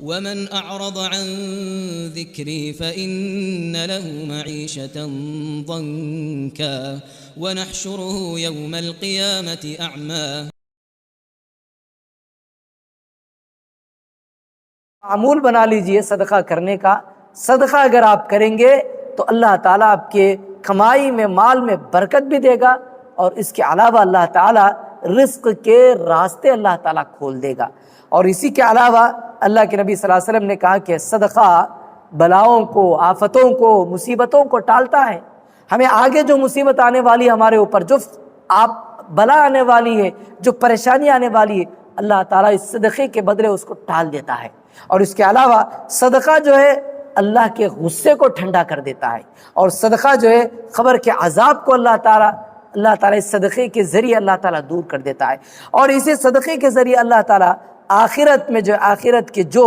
ومن أعرض عن ذكري فإن له معيشة ضنكا ونحشره يوم القيامة أعمى۔ معمول بنا لیجئے صدقہ کرنے کا۔ صدقہ اگر آپ کریں گے تو اللہ تعالیٰ آپ کے کمائی میں، مال میں برکت بھی دے گا، اور اس کے علاوہ اللہ تعالیٰ رزق کے راستے اللہ تعالیٰ کھول دے گا۔ اور اسی کے علاوہ اللہ کے نبی صلی اللہ علیہ وسلم نے کہا کہ صدقہ بلاؤں کو، آفتوں کو، مصیبتوں کو ٹالتا ہے۔ ہمیں آگے جو مصیبت آنے والی ہے ہمارے اوپر، جو بلا آنے والی ہے، جو پریشانی آنے والی ہے، اللہ تعالیٰ اس صدقے کے بدلے اس کو ٹال دیتا ہے۔ اور اس کے علاوہ صدقہ جو ہے اللہ کے غصے کو ٹھنڈا کر دیتا ہے، اور صدقہ جو ہے قبر کے عذاب کو اللہ تعالیٰ اس صدقے کے ذریعے اللہ تعالیٰ دور کر دیتا ہے۔ اور اسی صدقے کے ذریعے اللہ تعالیٰ آخرت کے جو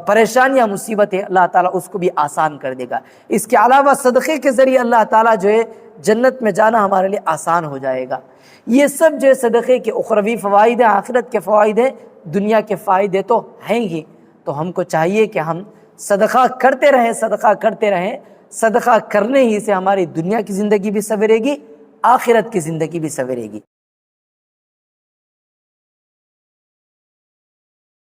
پریشانیاں، مصیبتیں، اللہ تعالیٰ اس کو بھی آسان کر دے گا۔ اس کے علاوہ صدقے کے ذریعے اللہ تعالیٰ جو ہے جنت میں جانا ہمارے لیے آسان ہو جائے گا۔ یہ سب جو ہے صدقے کے اخروی فوائد ہیں، آخرت کے فوائد ہیں، دنیا کے فائدے تو ہیں ہی۔ تو ہم کو چاہیے کہ ہم صدقہ کرتے رہیں، صدقہ کرتے رہیں۔ صدقہ کرنے ہی سے ہماری دنیا کی زندگی بھی سنورے گی، آخرت کی زندگی بھی سنورے گی۔